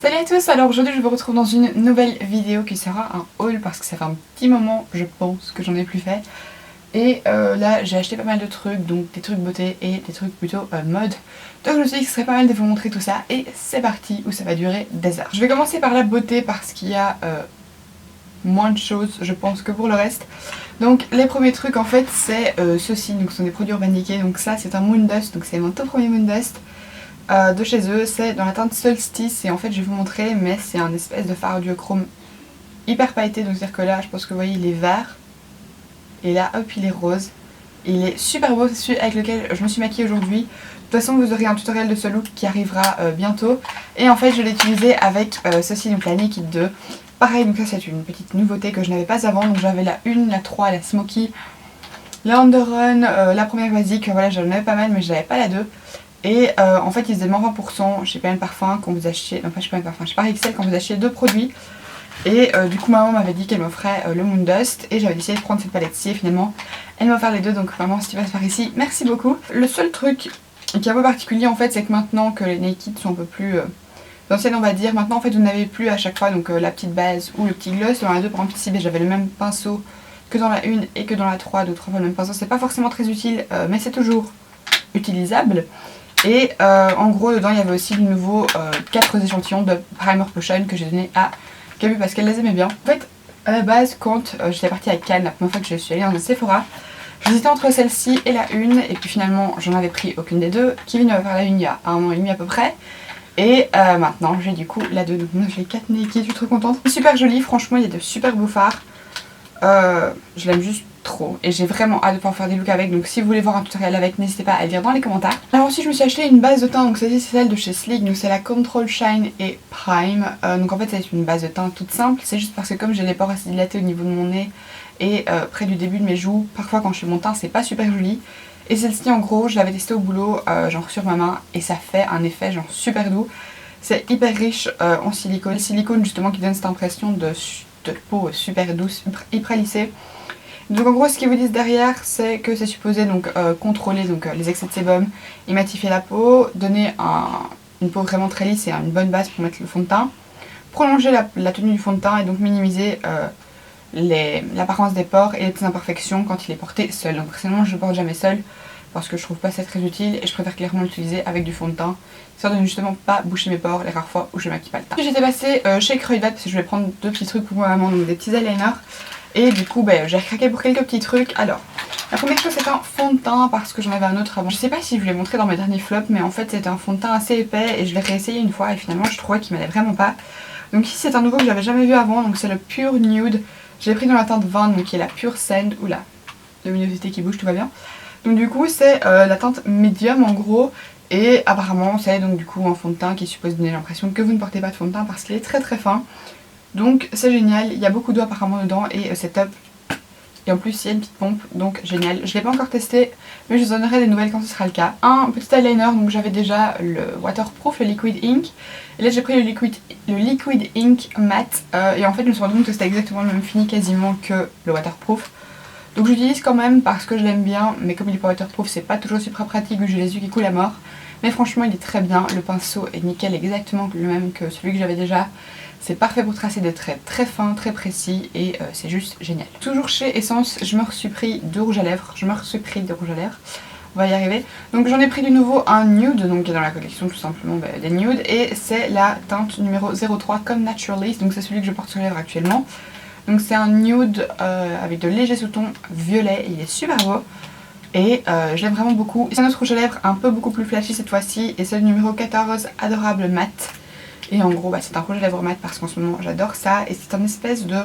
Salut à tous, alors aujourd'hui je vous retrouve dans une nouvelle vidéo qui sera un haul parce que ça fait un petit moment je pense que j'en ai plus fait. Et là j'ai acheté pas mal de trucs, donc des trucs beauté et des trucs plutôt mode. Donc je me suis dit que ce serait pas mal de vous montrer tout ça et c'est parti où ça va durer des heures. Je vais commencer par la beauté parce qu'il y a moins de choses je pense que pour le reste. Donc les premiers trucs en fait c'est ceux-ci, donc ce sont des produits Urban Decay, donc ça c'est un Moon Dust, donc c'est mon tout premier Moon Dust. De chez eux, c'est dans la teinte Solstice et en fait je vais vous montrer, mais c'est un espèce de fard duochrome hyper pailleté, donc c'est à dire que là je pense que vous voyez il est vert et là hop il est rose. Il est super beau, c'est celui avec lequel je me suis maquillée aujourd'hui. De toute façon vous aurez un tutoriel de ce look qui arrivera bientôt et en fait je l'ai utilisé avec ceci, donc la Naked 2. Pareil, donc ça c'est une petite nouveauté que je n'avais pas avant, donc j'avais la 1, la 3, la Smoky, la Underrun, la première basique, voilà j'en avais pas mal mais je n'avais pas la 2. Et en fait ils faisaient moins 20% chez PM Parfum quand vous achetez, enfin chez PM Parfum, chez Paris Excel quand vous achetez deux produits. Et du coup maman m'avait dit qu'elle m'offrait le Moon Dust et j'avais décidé de prendre cette palette-ci et finalement elle m'a offert les deux, donc vraiment si tu passes par ici, merci beaucoup. Le seul truc qui est un peu particulier en fait c'est que maintenant que les Naked sont un peu plus anciennes on va dire, maintenant en fait vous n'avez plus à chaque fois donc la petite base ou le petit gloss. Dans la 2 par exemple ici j'avais le même pinceau que dans la 1 et que dans la 3, donc 3 fois le même pinceau, c'est pas forcément très utile mais c'est toujours utilisable. Et en gros dedans il y avait aussi du nouveau 4 échantillons de Primer Potion que j'ai donné à Gabi parce qu'elle les aimait bien. En fait à la base quand j'étais partie à Cannes la première fois que je suis allée dans un Sephora, j'hésitais entre celle-ci et la 1 et puis finalement j'en avais pris aucune des deux. Kevin m'avait fait la 1 il y a un an et demi à peu près. Et maintenant j'ai du coup la 2, donc moi j'ai 4 Naked, je suis trop contente. C'est super joli, franchement il y a de super beaux fards. Je l'aime juste trop et j'ai vraiment hâte de pouvoir faire des looks avec, donc si vous voulez voir un tutoriel avec n'hésitez pas à le dire dans les commentaires. Alors ensuite je me suis acheté une base de teint, donc celle-ci c'est celle de chez Sleek, donc c'est la Control Shine et Prime. Donc en fait c'est une base de teint toute simple, c'est juste parce que comme j'ai les pores assez dilatés au niveau de mon nez et près du début de mes joues, parfois quand je fais mon teint c'est pas super joli. Et celle-ci en gros je l'avais testée au boulot genre sur ma main et ça fait un effet genre super doux. C'est hyper riche en silicone, silicone justement qui donne cette impression de peau super douce, hyper lissée. Donc en gros ce qu'ils vous disent derrière c'est que c'est supposé donc contrôler donc, les excès de sébum, ématifier la peau, donner une peau vraiment très lisse et une bonne base pour mettre le fond de teint, prolonger la tenue du fond de teint et donc minimiser l'apparence des pores et les imperfections quand il est porté seul. Donc personnellement je le porte jamais seul parce que je trouve pas ça très utile et je préfère clairement l'utiliser avec du fond de teint, histoire de ne justement pas boucher mes pores les rares fois où je maquille pas le teint. J'étais passée chez Kruidvat parce que je voulais prendre deux petits trucs pour ma maman, donc des petits eyeliners. Et du coup j'ai craqué pour quelques petits trucs. Alors la première chose c'est un fond de teint parce que j'en avais un autre avant. Je sais pas si je vous l'ai montré dans mes derniers flops mais en fait c'était un fond de teint assez épais et je l'ai réessayé une fois et finalement je trouvais qu'il m'allait vraiment pas. Donc ici c'est un nouveau que j'avais jamais vu avant, donc c'est le Pure Nude. Je l'ai pris dans la teinte 20 donc qui est la Pure Sand. Oula, luminosité qui bouge, tout va bien. Donc du coup c'est la teinte médium en gros. Et apparemment c'est donc du coup un fond de teint qui suppose donner l'impression que vous ne portez pas de fond de teint parce qu'il est très très fin. Donc c'est génial, il y a beaucoup d'eau apparemment dedans et c'est top. Et en plus il y a une petite pompe, donc génial. Je ne l'ai pas encore testé mais je vous donnerai des nouvelles quand ce sera le cas. Un petit eyeliner, donc j'avais déjà le waterproof, le liquid ink. Et là j'ai pris le liquid ink matte et en fait je me suis rendu compte que c'était exactement le même fini quasiment que le waterproof. Donc j'utilise quand même parce que je l'aime bien, mais comme il est pas waterproof c'est pas toujours super pratique vu que j'ai les yeux qui coulent à mort. Mais franchement il est très bien, le pinceau est nickel, exactement le même que celui que j'avais déjà. C'est parfait pour tracer des traits très fins, très précis et c'est juste génial. Toujours chez Essence, je me suis pris de rouge à lèvres, on va y arriver. Donc j'en ai pris du nouveau un nude, donc qui est dans la collection tout simplement des nudes, et c'est la teinte numéro 03 comme Naturalist, donc c'est celui que je porte sur les lèvres actuellement. Donc c'est un nude avec de légers sous-tons violet, il est super beau. Et je l'aime vraiment beaucoup. C'est un autre rouge à lèvres un peu beaucoup plus flashy cette fois-ci, et c'est le numéro 14 Adorable Mat. Et en gros c'est un rouge à lèvres mat parce qu'en ce moment j'adore ça. Et c'est un espèce de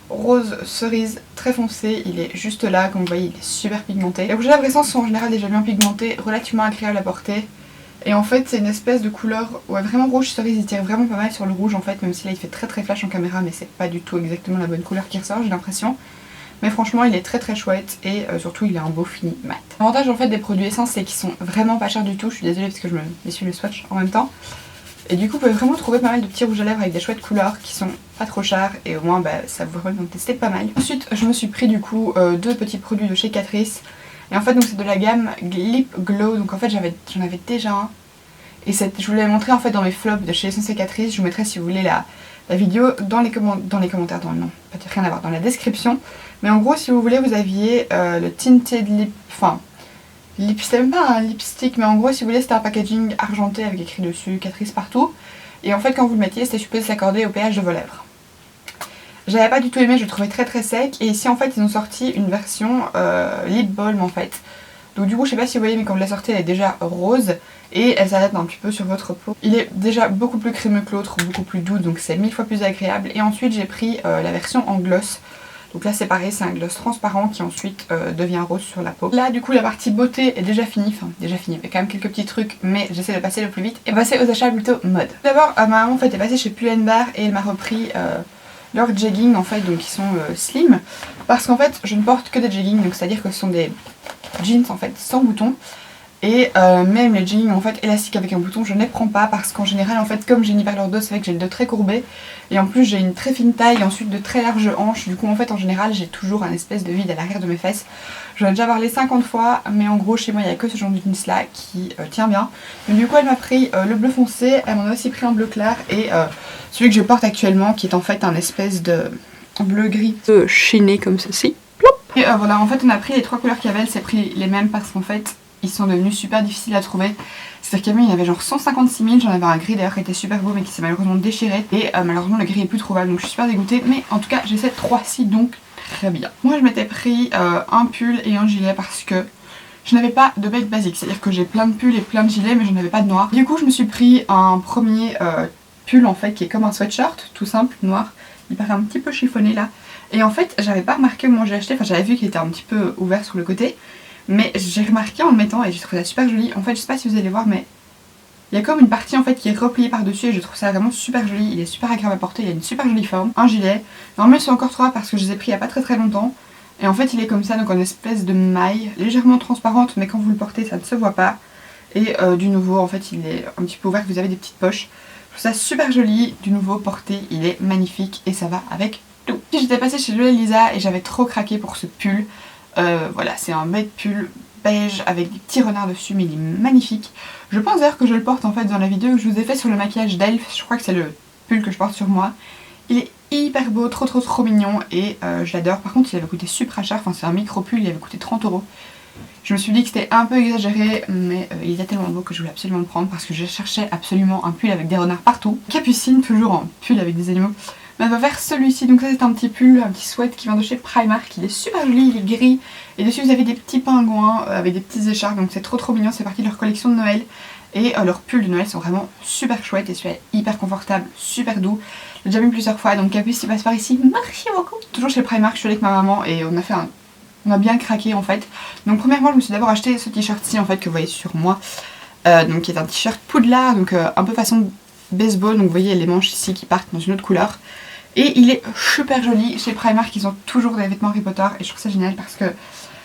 rose cerise très foncé, il est juste là, comme vous voyez il est super pigmenté. Les rouges à lèvres Essence sont en général déjà bien pigmentés, relativement agréables à porter. Et en fait c'est une espèce de couleur, ouais vraiment rouge cerise, il tire vraiment pas mal sur le rouge en fait, même si là il fait très très flash en caméra mais c'est pas du tout exactement la bonne couleur qui ressort j'ai l'impression. Mais franchement il est très très chouette et surtout il a un beau fini mat. L'avantage en fait des produits Essence c'est qu'ils sont vraiment pas chers du tout, je suis désolée parce que je m'essuie le swatch en même temps. Et du coup vous pouvez vraiment trouver pas mal de petits rouges à lèvres avec des chouettes couleurs qui sont pas trop chers et au moins ça vous permet d'en tester pas mal. Ensuite je me suis pris du coup deux petits produits de chez Catrice. Et en fait donc c'est de la gamme Lip Glow, donc en fait j'en avais déjà un. Et je vous l'ai montré en fait dans mes flops de chez Essence Catrice. Je vous mettrai si vous voulez la vidéo dans les commentaires, non, peut-être rien à voir, dans la description. Mais en gros si vous voulez vous aviez le tinted lip, enfin c'est même pas un lipstick, mais en gros si vous voulez c'était un packaging argenté avec écrit dessus Catrice partout. Et en fait quand vous le mettiez c'était supposé s'accorder au pH de vos lèvres. J'avais pas du tout aimé, je le trouvais très très sec. Et ici en fait ils ont sorti une version lip balm en fait. Donc du coup je sais pas si vous voyez mais quand vous la sortez elle est déjà rose. Et elle s'arrête un petit peu sur votre peau. Il est déjà beaucoup plus crémeux que l'autre, beaucoup plus doux, donc c'est 1000 fois plus agréable. Et ensuite j'ai pris la version en gloss. Donc là c'est pareil, c'est un gloss transparent qui ensuite devient rose sur la peau. Là du coup la partie beauté est déjà finie, il y a quand même quelques petits trucs, mais j'essaie de passer le plus vite et passer aux achats plutôt mode. D'abord ma maman en fait est passée chez Pull&Bear et elle m'a repris leurs jeggings en fait, donc qui sont slim. Parce qu'en fait je ne porte que des jeggings, donc c'est à dire que ce sont des jeans en fait sans boutons. Et même les jeans en fait élastiques avec un bouton je ne les prends pas parce qu'en général en fait comme j'ai une hyperlordose c'est vrai que j'ai le dos très courbé et en plus j'ai une très fine taille et ensuite de très larges hanches, du coup en fait en général j'ai toujours un espèce de vide à l'arrière de mes fesses. J'en ai déjà parlé 50 fois mais en gros chez moi il n'y a que ce genre de jeans là qui tient bien. Donc du coup elle m'a pris le bleu foncé, elle m'en a aussi pris un bleu clair et celui que je porte actuellement qui est en fait un espèce de bleu gris chiné comme ceci. Et voilà en fait on a pris les trois couleurs qu'il y avait, elle s'est pris les mêmes parce qu'en fait ils sont devenus super difficiles à trouver. C'est-à-dire qu'il y avait genre 156 000, j'en avais un gris d'ailleurs qui était super beau mais qui s'est malheureusement déchiré. Et malheureusement le gris est plus trouvable donc je suis super dégoûtée. Mais en tout cas j'ai ces trois-ci donc très bien. Moi je m'étais pris un pull et un gilet parce que je n'avais pas de bête basique. C'est-à-dire que j'ai plein de pulls et plein de gilets mais je n'avais pas de noir. Du coup je me suis pris un premier pull en fait qui est comme un sweatshirt tout simple, noir. Il paraît un petit peu chiffonné là. Et en fait j'avais pas remarqué au moment où j'ai acheté, enfin j'avais vu qu'il était un petit peu ouvert sur le côté. Mais j'ai remarqué en le mettant et j'ai trouvé ça super joli. En fait je sais pas si vous allez voir mais il y a comme une partie en fait qui est repliée par dessus et je trouve ça vraiment super joli. Il est super agréable à porter, il a une super jolie forme. Un gilet, normalement ils sont encore 3 parce que je les ai pris il y a pas très longtemps. Et en fait il est comme ça, donc en espèce de maille légèrement transparente mais quand vous le portez ça ne se voit pas. Et du nouveau en fait il est un petit peu ouvert, vous avez des petites poches. Je trouve ça super joli, du nouveau porté, il est magnifique et ça va avec tout. J'étais passée chez Joël Lisa et j'avais trop craqué pour ce pull. Voilà, c'est un bête pull beige avec des petits renards dessus, mais il est magnifique. Je pense d'ailleurs que je le porte en fait dans la vidéo que je vous ai fait sur le maquillage d'Elf. Je crois que c'est le pull que je porte sur moi. Il est hyper beau, trop mignon et je l'adore. Par contre il avait coûté super cher, enfin c'est un micro pull, il avait coûté 30 €. Je me suis dit que c'était un peu exagéré mais il était tellement beau que je voulais absolument le prendre parce que je cherchais absolument un pull avec des renards partout. Capucine, toujours en pull avec des animaux. Mais elle va faire celui-ci, donc ça c'est un petit pull, un petit sweat qui vient de chez Primark, il est super joli, il est gris. Et dessus vous avez des petits pingouins avec des petites écharpes, donc c'est trop mignon, c'est parti de leur collection de Noël. Et leurs pulls de Noël sont vraiment super chouettes et celui-là est hyper confortable, super doux. J'ai déjà mis plusieurs fois, donc Capuce il passe par ici, merci beaucoup. Toujours chez Primark, je suis allée avec ma maman et on a bien craqué en fait. Donc premièrement je me suis d'abord acheté ce t-shirt-ci en fait que vous voyez sur moi. Donc qui est un t-shirt poudlard, donc un peu façon baseball, donc vous voyez les manches ici qui partent dans une autre couleur. Et il est super joli. Chez Primark ils ont toujours des vêtements Harry Potter et je trouve ça génial parce que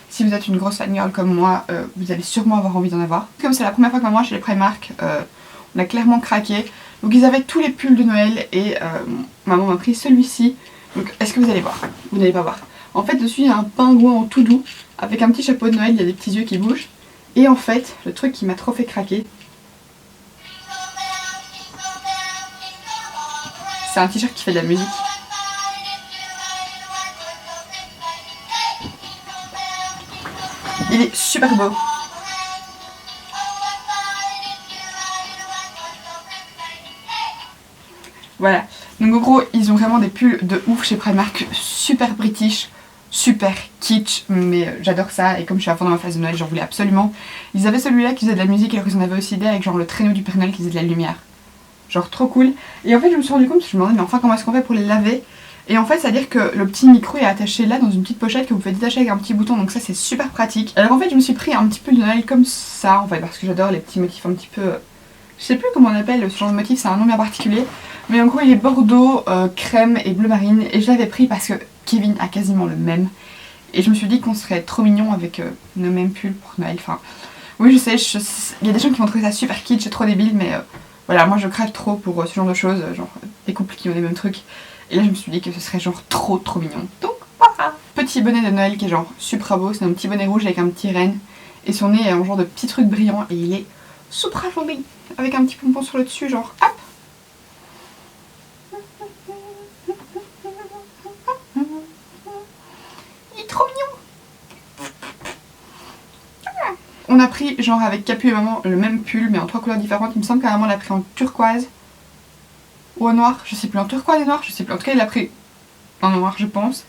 si vous êtes une grosse fangirl comme moi, vous allez sûrement avoir envie d'en avoir. Comme c'est la première fois que moi chez les Primark, on a clairement craqué. Donc ils avaient tous les pulls de Noël et maman m'a pris celui-ci. Donc est-ce que vous allez voir? Vous n'allez pas voir. En fait dessus il y a un pingouin en tout doux avec un petit chapeau de Noël, il y a des petits yeux qui bougent. Et en fait le truc qui m'a trop fait craquer, c'est un t-shirt qui fait de la musique. Il est super beau. Voilà. Donc en gros, ils ont vraiment des pulls de ouf chez Primark, super british, super kitsch, mais j'adore ça et comme je suis à fond dans ma phase de Noël, j'en voulais absolument. Ils avaient celui-là qui faisait de la musique alors qu'ils en avaient aussi des avec genre le traîneau du Père Noël qui faisait de la lumière. Genre trop cool. Et en fait je me suis rendu compte, je me demandais mais enfin comment est-ce qu'on fait pour les laver? Et en fait c'est à dire que le petit micro est attaché là dans une petite pochette que vous pouvez détacher avec un petit bouton, donc ça c'est super pratique. Alors en fait je me suis pris un petit peu de Noël comme ça en fait parce que j'adore les petits motifs un petit peu... Je sais plus comment on appelle ce genre de motif, c'est un nom bien particulier. Mais en gros il est bordeaux, crème et bleu marine et je l'avais pris parce que Kevin a quasiment le même. Et je me suis dit qu'on serait trop mignon avec nos mêmes pulls pour Noël. Enfin oui je sais, il y a des gens qui vont trouver ça super kitsch, c'est trop débile mais... Voilà, moi je craque trop pour ce genre de choses, genre des couples qui ont les mêmes trucs. Et là je me suis dit que ce serait genre trop mignon. Donc voilà. Petit bonnet de Noël qui est genre super beau, c'est un petit bonnet rouge avec un petit renne. Et son nez est un genre de petit truc brillant et il est super joli. avec un petit pompon sur le dessus, genre hop. Il est trop mignon. On a pris genre avec Capu et maman le même pull mais en 3 couleurs différentes. Il me semble qu'à maman l'a pris en turquoise ou en noir, je sais plus, en turquoise et noir, je sais plus. En tout cas il l'a pris en noir je pense.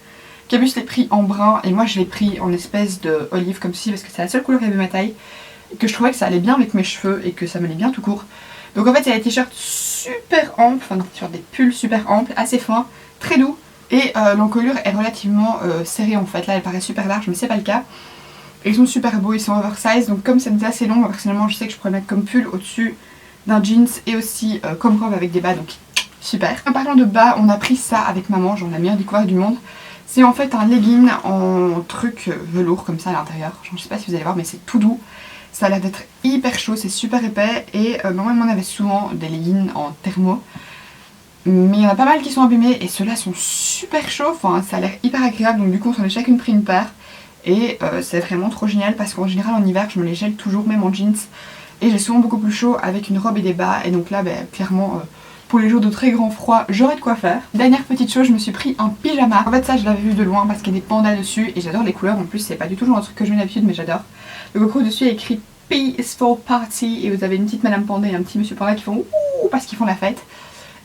Capu je l'ai pris en brun et moi je l'ai pris en espèce de olive comme ceci parce que c'est la seule couleur qui avait ma taille. Et que je trouvais que ça allait bien avec mes cheveux et que ça m'allait bien tout court. Donc en fait il y a des t-shirts super amples, enfin des pulls super amples, assez fins, très doux. Et l'encolure est relativement serrée en fait, là elle paraît super large mais c'est pas le cas. Et ils sont super beaux, ils sont oversize, donc comme c'est assez long, moi personnellement je sais que je pourrais mettre comme pull au-dessus d'un jeans et aussi comme robe avec des bas, donc super. En parlant de bas, on a pris ça avec maman, genre la meilleure découverte du monde. C'est en fait un legging en truc velours comme ça à l'intérieur, je sais pas si vous allez voir mais c'est tout doux. Ça a l'air d'être hyper chaud, c'est super épais et maman m'en avait souvent des leggings en thermo. Mais il y en a pas mal qui sont abîmés et ceux-là sont super chauds, enfin ça a l'air hyper agréable donc du coup on s'en est chacune pris une paire. Et c'est vraiment trop génial parce qu'en général en hiver je me les gèle toujours même en jeans. Et j'ai souvent beaucoup plus chaud avec une robe et des bas et donc là clairement pour les jours de très grand froid j'aurai de quoi faire. Dernière petite chose, je me suis pris un pyjama. En fait ça je l'avais vu de loin parce qu'il y a des pandas dessus et j'adore les couleurs en plus, c'est pas du tout le genre de truc que je mets d'habitude mais j'adore. Donc au gros dessus il y a écrit P is for party et vous avez une petite madame panda et un petit monsieur panda qui font ouh parce qu'ils font la fête.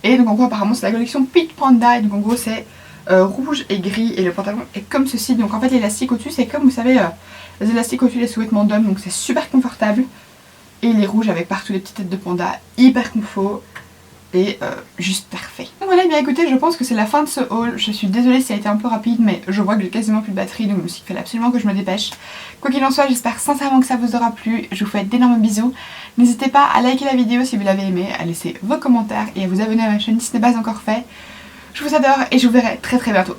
Et donc en gros apparemment c'est la collection Peach Panda et donc en gros c'est rouge et gris et le pantalon est comme ceci. Donc en fait l'élastique au dessus c'est comme vous savez les élastiques au dessus des sous-vêtements d'hommes, donc c'est super confortable. Et il est rouge avec partout les petites têtes de panda, hyper confort et juste parfait. Donc voilà, bien écoutez, je pense que c'est la fin de ce haul. Je suis désolée si ça a été un peu rapide mais je vois que j'ai quasiment plus de batterie donc je me suis dit qu'il fallait absolument que je me dépêche. Quoi qu'il en soit, j'espère sincèrement que ça vous aura plu. Je vous fais d'énormes bisous. N'hésitez pas à liker la vidéo si vous l'avez aimée, à laisser vos commentaires et à vous abonner à ma chaîne si ce n'est pas encore fait. Je vous adore et je vous verrai très bientôt.